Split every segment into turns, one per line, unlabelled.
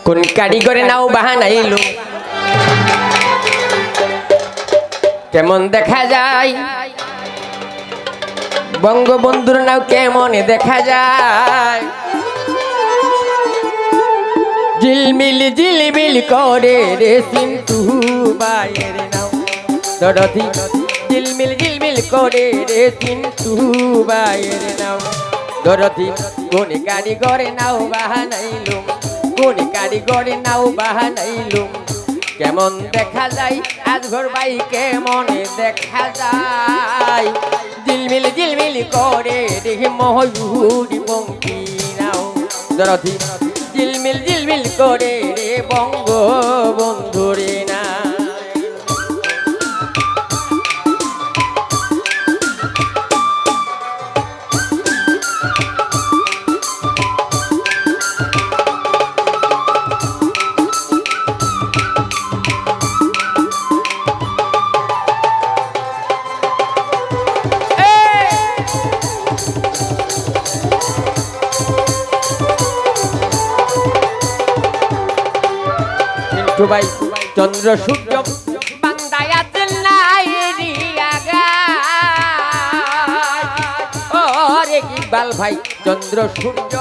কোন কারিগরে নাও বাহানাইলো কেমন দেখা যায় বঙ্গবন্ধুর নাও কেমন দেখা যায় জিলমিল করে রে সিন্তু বাইরে নাও দরদি জিলমিল করে রে সিন্তু বাইরে নাও দরদি কোন কারিগরে নাও বাহানাইলো কোন কারিগরে নাও বাহানাইলো কেমন দেখা যায় আজগর ভাই কেমন দেখা যায় জিলমিল করে রে ময়ূরী পঙ্খী নাও দরদি জিলমিল করে রে বঙ্গবন্ধু রে না ভাই চন্দ্র সূর্য বান্দায় আছেন নাই রে ইকবাল ভাই চন্দ্র সূর্য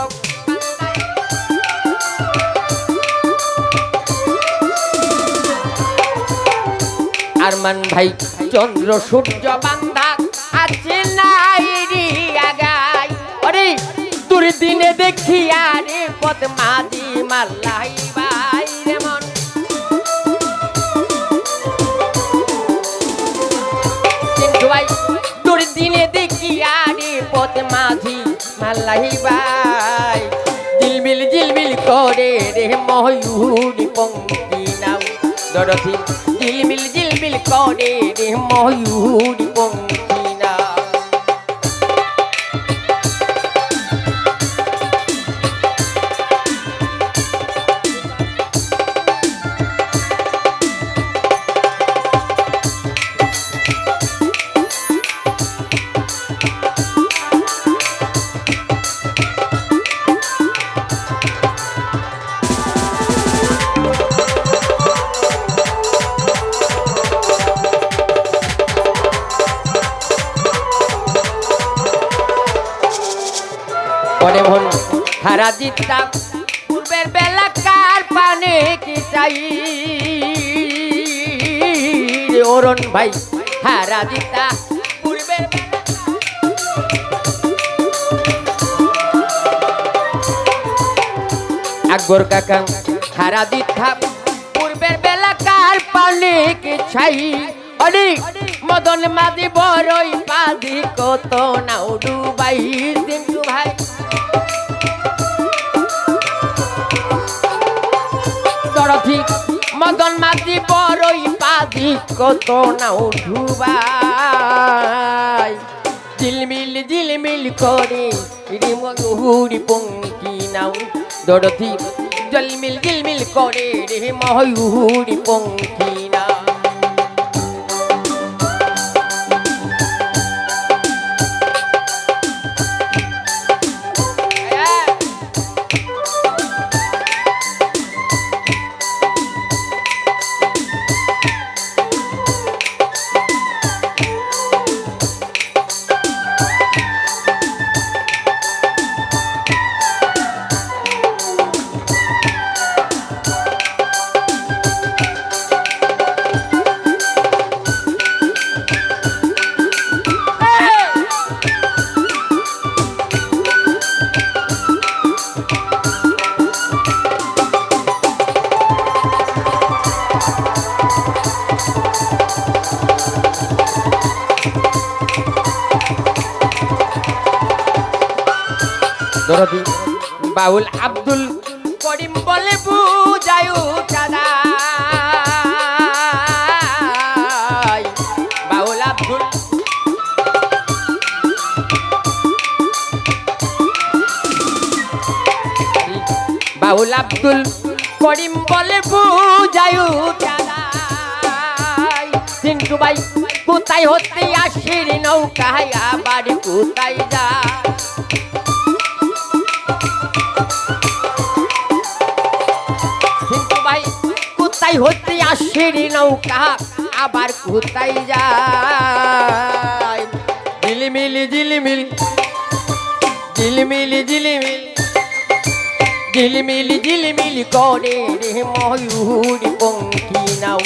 আরমান ভাই চন্দ্র সূর্য বান্দা আছে নাই রিয়াগায় আরে তোর দিনে দেখি আরে পদ্মাদি মাল্লাই ভাই রেমন ভাই তোর দিনে দেখি আরে পদ্মাদি মাল্লাই ভাই জিলমিল করে রে ময়ূরী পঙ্খী নাও দরদি জিলমিল করে রে ময়ূরী পঙ্খী নাও পরে মন হারা জিতা পূর্বের বেলা কার পানে কি চাই অরুণ ভাই হারা জিতা পূর্বের আকবর কাকা হারা জিতা পূর্বের বেলা কার পানে কি চাই অনেক মদন মাদি বড়ই পাদি কত নাও ডুবাই সিন্ধু ভাই দরদি মদন মাদি বড়ই পাদি কত নাও ডুবাই জিলমিল করে রে ময়ূরী পঙ্খী নাও দরদি জিলমিল করে রে ময়ূরী পঙ্খী নাও দরদি বাউল আব্দুল করিম বলে বুঝায়ু চাঁদা বাউল আব্দুল করিম বলে বুঝায়ু চাঁদা সিন্ধু ভাই কোথায় হতে আসির নৌকায় আবার কোথায় যা সিঁড়ি নৌকা আবার কোথায় যায় ঝিলিমিলি ঝিলিমিল ঝিলিমিলি ঝিলিমিল ঝিলিমিলি ঝিলিমিলি করে রে ময়ূরী পঙ্খী নাও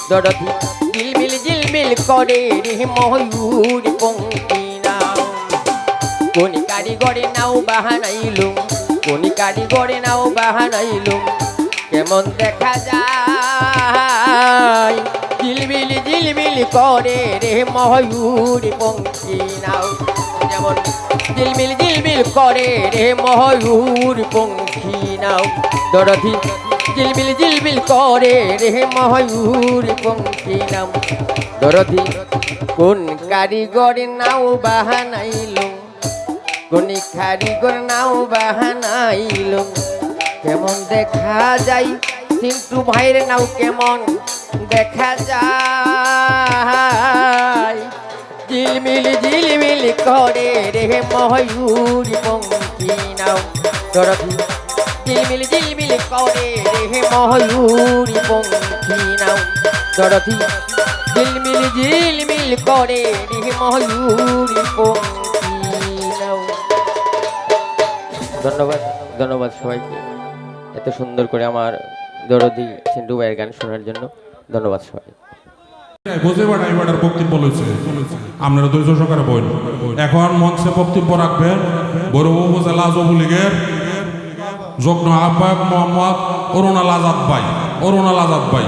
দরদি ঝিলমিল ঝিলমিল করে রে ময়ূরী পঙ্খী নাও কোনি কারিগরে নাও বাহানাইলুম কোনি কারিগরে নাও বাহানাইলুম কেমন দেখা যায় ঝিলমিলি ঝিলমিলি করে রে ময়ূরী পঙ্খী নাও যেমন ঝিলমিল ঝিলমিল করে রে ময়ূরী পঙ্খী নাও দরদি ঝিলমিল ঝিলমিল করে রে ময়ূরী পঙ্খী নাও দরদি কোন কারিগরে নাও বাহানাইলুম কোনি কারিগর নাও বাহানাইলুম কেমন দেখা যায় কিন্তু ভাইরে নাও কেমন দেখা যায় ঝিলমিলি ঝিলমিলি করে রে ময়ূরী পঙ্খী নাও দরদি ঝিলমিলি ঝিলমিলি করে রে ময়ূরী পঙ্খী নাও দরদি ঝিলমিলি ঝিলমিল করে রে ময়ূরী পঙ্খী নাও ধন্যবাদ ধন্যবাদ সবাইকে এত সুন্দর করে আমার দরদি চিন্টু ভাইয়ের গান শোনার জন্য ধন্যবাদ সবাই
বুঝে বাড়াই বাড়ার বক্তব্য বলেছে আপনারা ধৈর্য সহকারে বল এখন মঞ্চে বক্তব্য রাখবেন বড় উপজেলা যুবলীগের যুগ্ম আহ্বায়ক মোহাম্মদ অরুণাল আজাদ ভাই অরুণাল আজাদ ভাই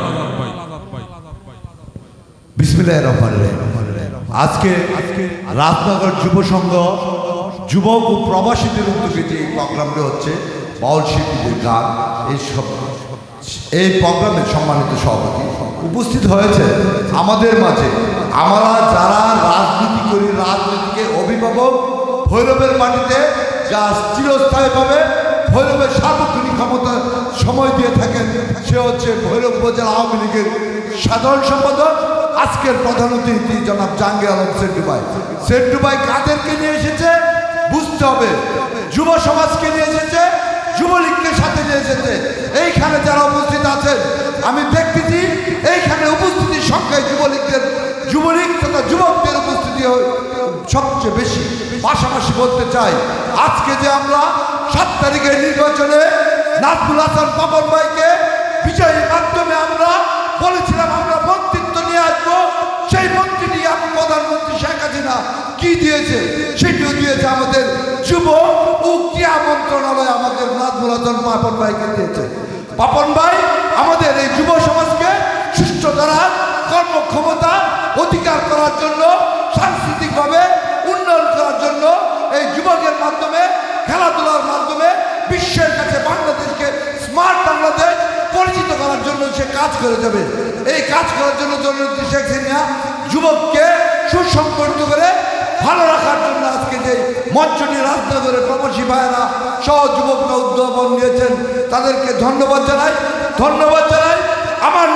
বিসমিল্লাহির রহমানির রহিম আজকে রাজনগর যুব সংঘ যুবক ও প্রবাসীদের উদ্যোগে যে প্রোগ্রামটি হচ্ছে বাউল শিল্পীদের গান এই প্রোগ্রামের সম্মানিত সভাপতি উপস্থিত হয়েছে আমাদের মাঝে আমরা যারা রাজনীতি করি রাজনীতিকে অভিভাবক ভৈরবের মাটিতে যা চিরস্থায়ীভাবে ভৈরবের সার্বক্ষণিক ক্ষমতা সময় দিয়ে থাকেন সে হচ্ছে ভৈরব উপজেলা আওয়ামী লীগের সাধারণ সম্পাদক আজকের প্রধান অতিথি জনাব জাহাঙ্গীর আলম সেন্টু ভাই। সেন্টু ভাই কাদেরকে নিয়ে এসেছে বুঝতে হবে, যুব সমাজকে নিয়ে এসেছে, যুবলীগকে সাথে নিয়ে এসেছে। এইখানে যারা উপস্থিত আছেন আমি দেখতেছি এইখানে উপস্থিতির সংখ্যায় যুবলীগ তথা যুবকদের উপস্থিতি সবচেয়ে বেশি। পাশাপাশি বলতে চাই আজকে যে আমরা 7 তারিখের নির্বাচনে নাজমুল হাসান পাপন ভাইকে বিজয়ীর মাধ্যমে আমরা বলেছিলাম আমরা মন্ত্রিত্ব নিয়ে আসবো, সেই মন্ত্রীটি প্রধানমন্ত্রী শেখ হাসিনা কি দিয়েছে সেটিও দিয়েছে আমাদের যুব ও ক্রীড়া মন্ত্রণালয় আমাদের নাজমুল হাসান পাপন ভাইকে দিয়েছে। পাপন ভাই আমাদের এই যুব সমাজকে সুষ্ঠু দ্বারা কর্মক্ষমতা অধিকার করার জন্য সাংস্কৃতিকভাবে উন্নয়ন করার জন্য এই যুবকের মাধ্যমে খেলাধুলার মাধ্যমে বিশ্বের কাছে বাংলাদেশকে স্মার্ট বাংলাদেশ পরিচিত করার জন্য সে কাজ করে যাবে। এই কাজ করার জন্য জননেত্রী শেখ হাসিনা যুবককে সুসংগঠিত করে ভালো রাখার জন্য আজকে যে মঞ্চটি রাজনগরের প্রবাসী ভাইয়েরা সহ যুবকরা উদ্ভাবন নিয়েছেন তাদেরকে ধন্যবাদ জানাই। আমার